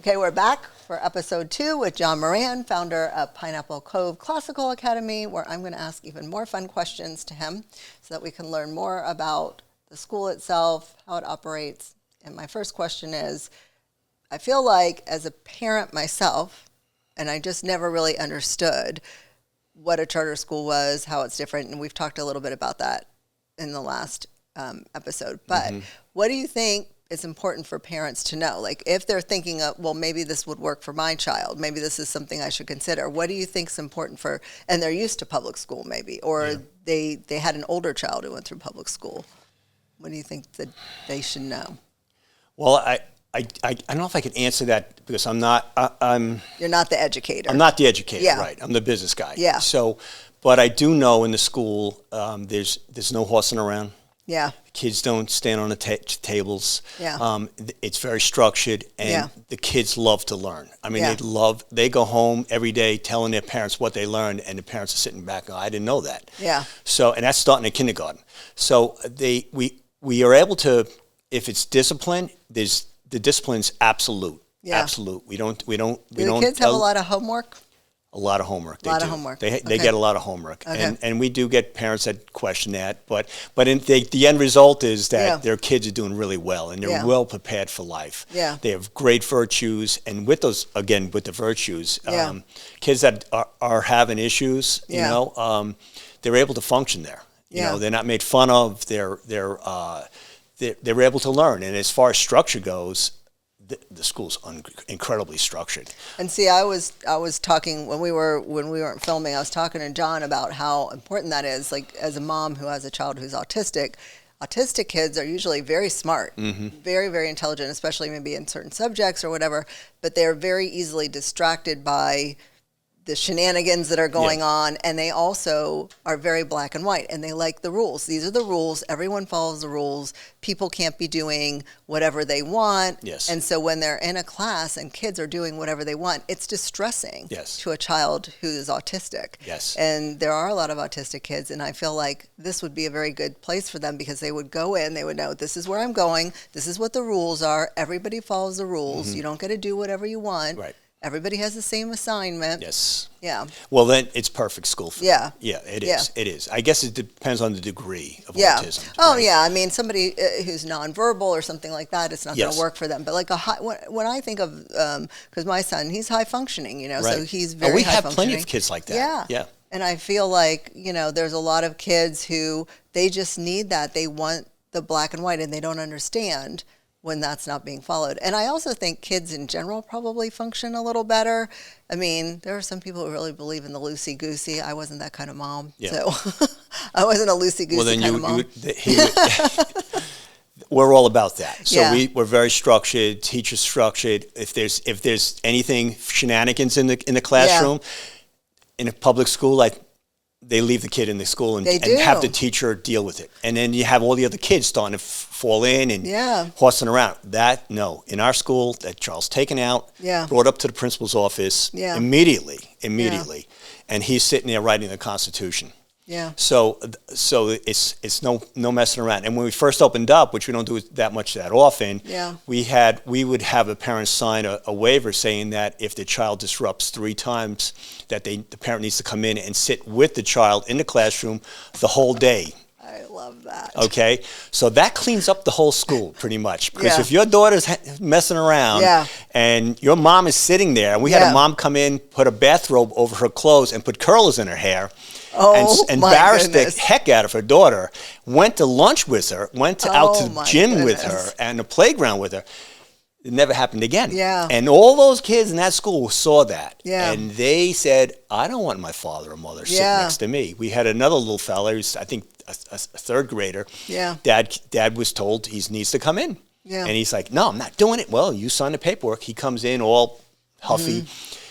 Okay, we're back for episode 2 with John Moran, founder of Pineapple Cove Classical Academy, where I'm going to ask even more fun questions to him so that we can learn more about the school itself, how it operates. And my first question is, I feel like as a parent myself, and I just never really understood what a charter school was, how it's different, and we've talked a little bit about that in the last episode. But what do you think is important for parents to know? Like if they're thinking of, well, maybe this would work for my child, maybe this is something I should consider. What do you think is important for, and they're used to public school maybe, or they had an older child who went through public school. What do you think that they should know? Well, I don't know if I can answer that because I'm not, You're not the educator. I'm not the educator, right? I'm the business guy. Yeah. So, but I do know in the school, there's no horsing around. Yeah. Kids don't stand on the tables. Yeah. It's very structured, and the kids love to learn. I mean, they go home every day telling their parents what they learned, and the parents are sitting back and I didn't know that. Yeah. So, and that's starting in kindergarten. So we are able to, if it's discipline, the discipline's absolute. Yeah. Absolute. We don't. Do the kids have a lot of homework? A lot of homework. A lot of homework. They get a lot of homework, Okay. and we do get parents that question that. But the end result is that their kids are doing really well, and they're well prepared for life. Yeah. They have great virtues, and with those, again, with the virtues, kids that are having issues, you know, they're able to function there. You know, they're not made fun of. They're able to learn, and as far as structure goes, the school's incredibly structured. And see, I was talking when we weren't filming. I was talking to John about how important that is. Like as a mom who has a child who's autistic kids are usually very smart, very, very intelligent, especially maybe in certain subjects or whatever. But they're very easily distracted by the shenanigans that are going on, and they also are very black and white, and they like the rules. These are the rules. Everyone follows the rules. People can't be doing whatever they want. Yes. And so when they're in a class and kids are doing whatever they want, it's distressing to a child who is autistic. Yes. And there are a lot of autistic kids, and I feel like this would be a very good place for them because they would go in, they would know, this is where I'm going, this is what the rules are, everybody follows the rules, you don't get to do whatever you want. Right. Everybody has the same assignment. Yes. Yeah. Well, then it's perfect school for them. Yeah. Yeah, it is. It is. I guess it depends on the degree of autism. Oh, right? yeah. I mean, somebody who's nonverbal or something like that, it's not going to work for them. But like when I think of, because my son, he's high functioning, you know, so he's very high functioning. We have plenty of kids like that. Yeah. Yeah. And I feel like, you know, there's a lot of kids who, they just need that. They want the black and white, and they don't understand when that's not being followed. And I also think kids in general probably function a little better. I mean, there are some people who really believe in the loosey-goosey. I wasn't that kind of mom. Yeah. So I wasn't a loosey-goosey kind of mom. We're all about that. So Yeah. we're very structured, teacher structured. If there's anything shenanigans in the classroom, in a public school, they leave the kid in the school and have the teacher deal with it. And then you have all the other kids starting to fall in and horsing around. In our school, that child's taken out, brought up to the principal's office immediately. And he's sitting there writing the Constitution. Yeah. So it's no messing around. And when we first opened up, which we don't do that often, we would have a parent sign a waiver saying that if the child disrupts 3 times, that the parent needs to come in and sit with the child in the classroom the whole day. I love that. Okay, so that cleans up the whole school pretty much. Because if your daughter's messing around and your mom is sitting there, and we had a mom come in, put a bathrobe over her clothes and put curlers in her hair, and embarrassed the heck out of her daughter, went to lunch with her, went out to the gym with her and the playground with her. It never happened again. Yeah. And all those kids in that school saw that. Yeah. And they said, I don't want my father or mother sitting next to me. We had another little fella who's, I think, a 3rd grader. Yeah. Dad was told he needs to come in. Yeah. And he's like, no, I'm not doing it. Well, you signed the paperwork. He comes in all huffy,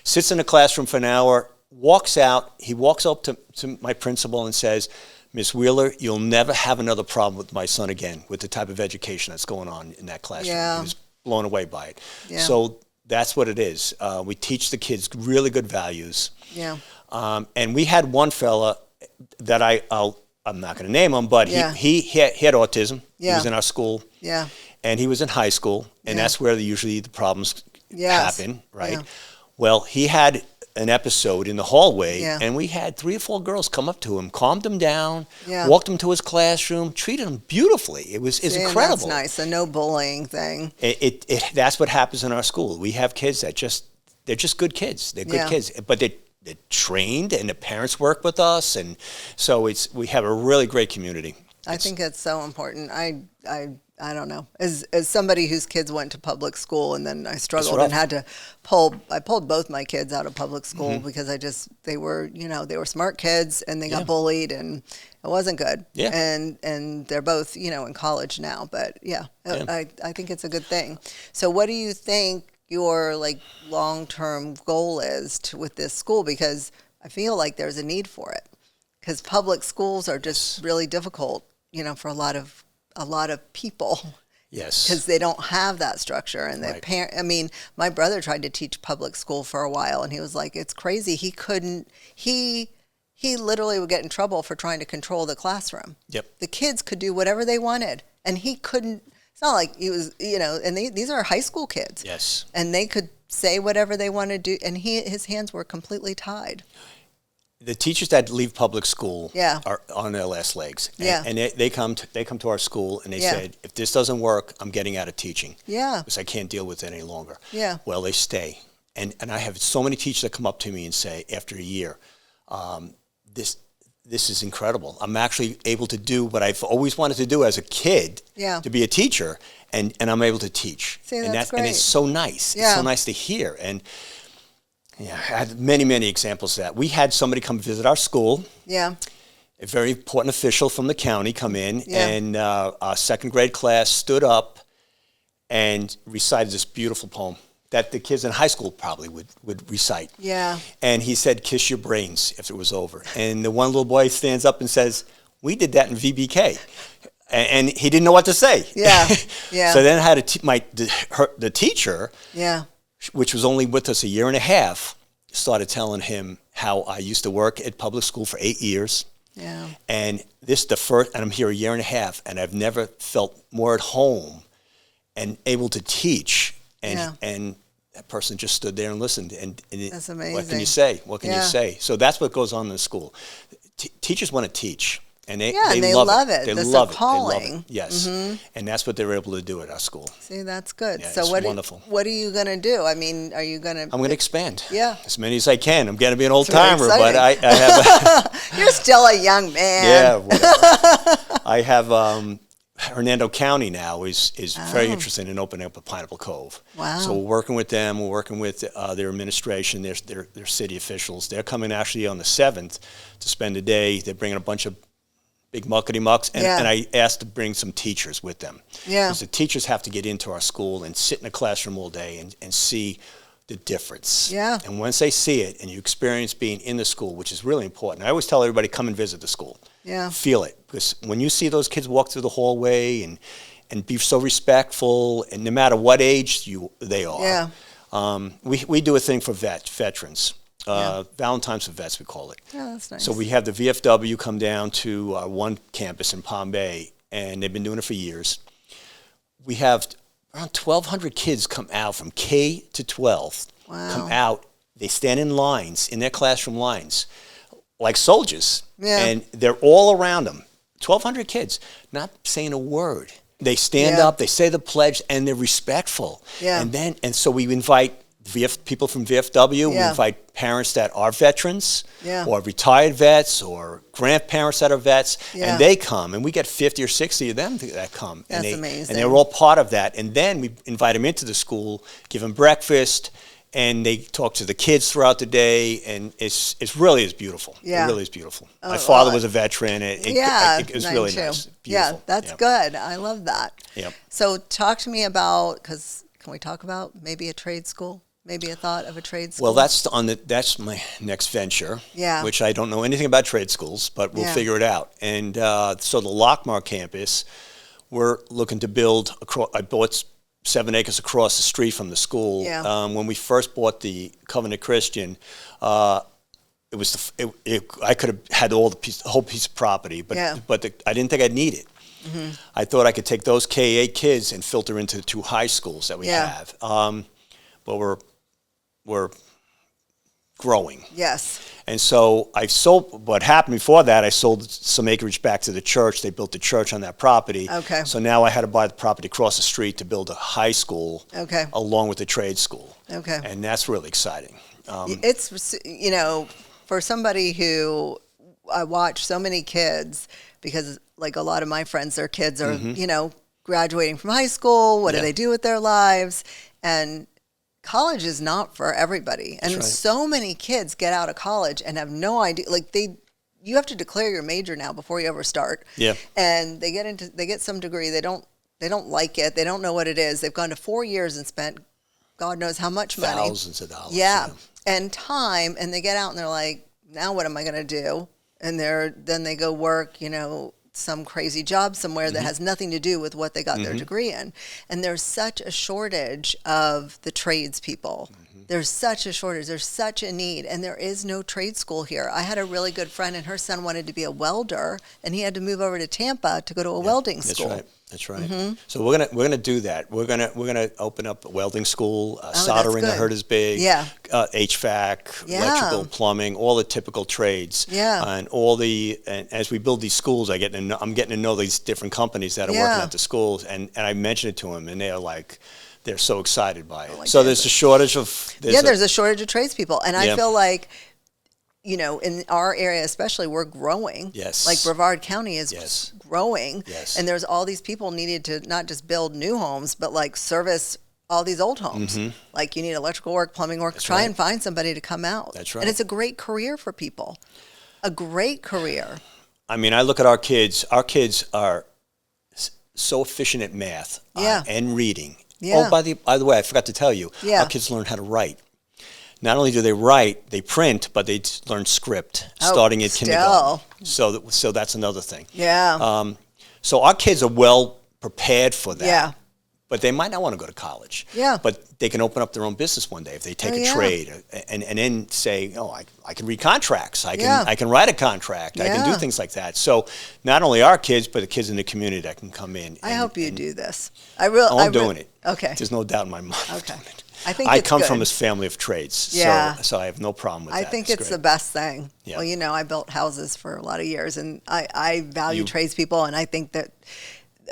sits in the classroom for an hour, walks out. He walks up to my principal and says, Miss Wheeler, you'll never have another problem with my son again with the type of education that's going on in that classroom. Yeah. He was blown away by it. Yeah. So that's what it is. We teach the kids really good values. Yeah. And we had one fella that I'm not going to name him, but he had autism. He was in our school. Yeah. And he was in high school, and that's where usually the problems happen, right? Yeah. Well, he had an episode in the hallway, Yeah. and we had 3 or 4 girls come up to him, calmed him down, Yeah. walked him to his classroom, treated him beautifully. It's incredible. That's nice. A no bullying thing. That's what happens in our school. We have kids that they're just good kids. They're good kids, but they're trained, and the parents work with us, and so we have a really great community. I think it's so important. I don't know. As somebody whose kids went to public school, and then I struggled and had to I pulled both my kids out of public school because they were smart kids, and they got bullied, and it wasn't good. Yeah. And they're both, in college now, but I think it's a good thing. So what do you think your long-term goal is with this school? Because I feel like there's a need for it, because public schools are just really difficult, for a lot of people. Yes. Because they don't have that structure, and my brother tried to teach public school for a while, and he was like, it's crazy. He couldn't. He literally would get in trouble for trying to control the classroom. Yep. The kids could do whatever they wanted, and he couldn't. It's not like he was, and these are high school kids. Yes. And they could say whatever they wanted to do, and his hands were completely tied. The teachers that leave public school are on their last legs. And they come to our school, and they said, if this doesn't work, I'm getting out of teaching. Yeah. Because I can't deal with it any longer. Yeah. Well, they stay. And I have so many teachers that come up to me and say, after a year, this is incredible. I'm actually able to do what I've always wanted to do as a kid, to be a teacher, and I'm able to teach. See, that's great. And it's so nice. Yeah. It's so nice to hear. And I had many, many examples of that. We had somebody come visit our school. Yeah. A very important official from the county come in, and our second grade class stood up and recited this beautiful poem that the kids in high school probably would recite. Yeah. And he said, "Kiss your brains," if it was over. And the one little boy stands up and says, "We did that in VBK." And he didn't know what to say. Yeah. Yeah. So then I had the teacher, which was only with us a year and a half, started telling him how I used to work at public school for 8 years. Yeah. And and I'm here a year and a half, and I've never felt more at home and able to teach. And that person just stood there and listened. And that's amazing. What can you say? What can you say? So that's what goes on in the school. Teachers want to teach. And they love it. They love it. Calling. Yes. Mm-hmm. And that's what they're able to do at our school. See, that's good. Yeah, so it's wonderful. What are you going to do? I mean, are you going to... I'm going to expand. Yeah. As many as I can. I'm going to be an old timer, but I have... You're still a young man. Yeah, whatever. I have... Hernando County now is very interested in opening up a Pineapple Cove. Wow. So we're working with them. We're working with their administration, their city officials. They're coming actually on the 7th to spend a day. They're bringing a bunch of big muckety-mucks, and I asked to bring some teachers with them. Yeah. Because the teachers have to get into our school and sit in a classroom all day and see the difference. Yeah. And once they see it and you experience being in the school, which is really important. I always tell everybody, come and visit the school. Yeah. Feel it. Because when you see those kids walk through the hallway and be so respectful, and no matter what age they are. Yeah. We do a thing for veterans. Valentine's for Vets, we call it. Yeah, that's nice. So we have the VFW come down to one campus in Palm Bay, and they've been doing it for years. We have around 1,200 kids come out from K to 12. Wow. Come out. They stand in lines, in their classroom lines, like soldiers. Yeah. And they're all around them. 1,200 kids, not saying a word. They stand up, they say the pledge, and they're respectful. Yeah. And so we invite people from VFW. We invite parents that are veterans or retired vets or grandparents that are vets, and they come, and we get 50 or 60 of them that come. That's amazing. And they're all part of that. And then we invite them into the school, give them breakfast, and they talk to the kids throughout the day, and it really is beautiful. Yeah. It really is beautiful. My father was a veteran. It was really nice. Beautiful. Yeah, that's good. I love that. Yep. So talk to me about, can we talk about maybe a trade school? Maybe a thought of a trade school? Well, that's my next venture, which I don't know anything about trade schools, but we'll figure it out. And so the Lockmar campus, we're looking to build, I bought 7 acres across the street from the school. Yeah. When we first bought the Covenant Christian, I could have had the whole piece of property, but I didn't think I'd need it. Mm-hmm. I thought I could take those K-8 kids and filter into the 2 high schools that we have. but we're growing. Yes. And so I sold, what happened before that, I sold some acreage back to the church. They built a church on that property. Okay. So now I had to buy the property across the street to build a high school along with the trade school. Okay. And that's really exciting. It's, you know, for somebody who, I watch so many kids, because like a lot of my friends, their kids are, you know, graduating from high school. What do they do with their lives? And college is not for everybody. And so many kids get out of college and have no idea. Like you have to declare your major now before you ever start. Yeah. And they get some degree. They don't like it. They don't know what it is. They've gone to 4 years and spent God knows how much money. Thousands of dollars. Yeah. And time. And they get out and they're like, now what am I going to do? And then they go work, you know, some crazy job somewhere that has nothing to do with what they got their degree in. And there's such a shortage of the tradespeople. There's such a shortage. There's such a need. And there is no trade school here. I had a really good friend, and her son wanted to be a welder, and he had to move over to Tampa to go to a welding school. That's right. So we're gonna do that. We're gonna open up a welding school. Soldering, I heard, is big. Yeah. HVAC, electrical, plumbing, all the typical trades. Yeah. And as we build these schools, I'm getting to know these different companies that are working at the schools, and I mention it to them, and they're so excited by it. So there's a shortage of there's a shortage of tradespeople, and I feel like, you know, in our area especially, we're growing. Yes. Like Brevard County is growing. Yes. And there's all these people needed to not just build new homes, but like service all these old homes. Like you need electrical work, plumbing work. Try and find somebody to come out. That's right. And it's a great career for people. A great career. I mean, I look at our kids. Our kids are so efficient at math and reading. Yeah. Oh, by the way, I forgot to tell you. Yeah. Our kids learn how to write. Not only do they write, they print, but they learn script starting at kindergarten. So that's another thing. Yeah. So our kids are well prepared for that. Yeah. But they might not want to go to college. Yeah. But they can open up their own business one day if they take a trade and then say, oh, I can read contracts. I can write a contract. I can do things like that. So not only our kids, but the kids in the community that can come in. I hope you do this. I'm doing it. Okay. There's no doubt in my mind. Okay. I come from this family of trades, so I have no problem with that. I think it's the best thing. Yeah. Well, you know, I built houses for a lot of years, and I value tradespeople, and I think that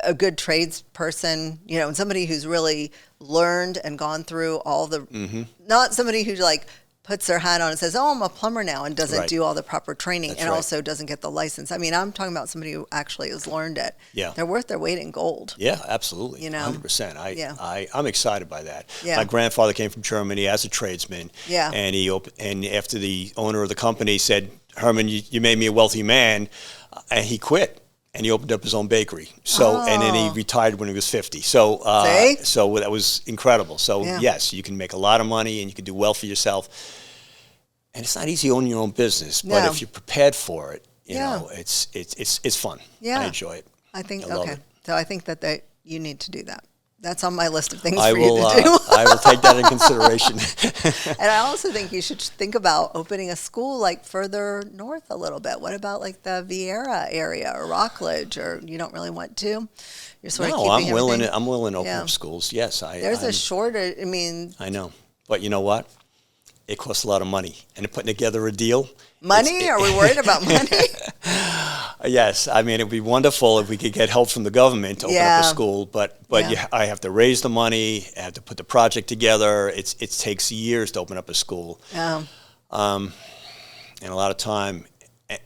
a good tradesperson, you know, and somebody who's really learned and gone through all the, not somebody who like puts their hat on and says, oh, I'm a plumber now, and doesn't do all the proper training also doesn't get the license. I mean, I'm talking about somebody who actually has learned it. Yeah. They're worth their weight in gold. Yeah, absolutely. You know? 100%. I'm excited by that. Yeah. My grandfather came from Germany as a tradesman. Yeah. And after the owner of the company said, Herman, you made me a wealthy man, and he quit. And he opened up his own bakery. And then he retired when he was 50. So that was incredible. So yes, you can make a lot of money and you can do well for yourself. And it's not easy owning your own business, but if you're prepared for it, you know, it's fun. Yeah. I enjoy it. I think love it. So I think that you need to do that. That's on my list of things you to do. I will take that in consideration. And I also think you should think about opening a school like further north a little bit. What about like the Viera area or Rockledge, or you don't really want to? You're sort of keeping everything. I'm willing to open up schools. Yes, there's a shortage. I mean, I know, but you know what? It costs a lot of money, and putting together a deal. Money? Are we worried about money? Yes, I mean, it would be wonderful if we could get help from the government to open up a school, but I have to raise the money, I have to put the project together. It takes years to open up a school. And a lot of time.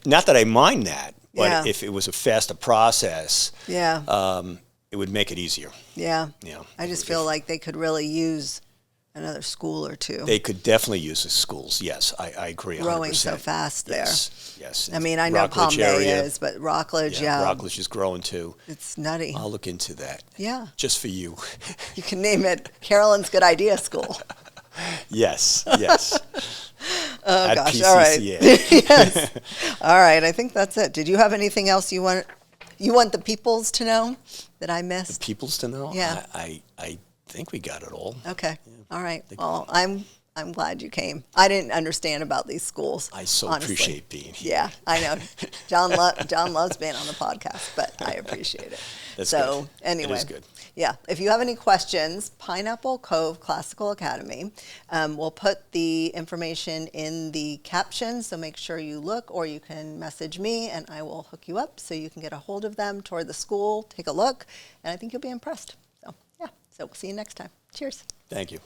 Not that I mind that, but if it was a faster process, it would make it easier. Yeah. I just feel like they could really use another school or two. They could definitely use the schools. Yes, I agree. 100%. Growing so fast there. Yes. I mean, I know Palm Bay is, but Rockledge, Rockledge is growing too. It's nutty. I'll look into that. Yeah. Just for you. You can name it Carolyn's Good Idea School. Yes. Oh, at gosh. PCCA. All right. Yes. All right. I think that's it. Did you have anything else you want the peoples to know that I missed? The peoples to know? Yeah. I think we got it all. Okay. All right. Well, I'm I'm glad you came. I didn't understand about these schools. I so honestly. appreciate being here. Yeah, I know. John loves being on the podcast, but I appreciate it. That's so good. Anyway, it is good. Yeah, if you have any questions, Pineapple Cove Classical Academy. We'll put the information in the caption, so make sure you look, or you can message me and I will hook you up so you can get a hold of them, tour the school, take a look, and I think you'll be impressed. So yeah, so we'll see you next time. Cheers. Thank you.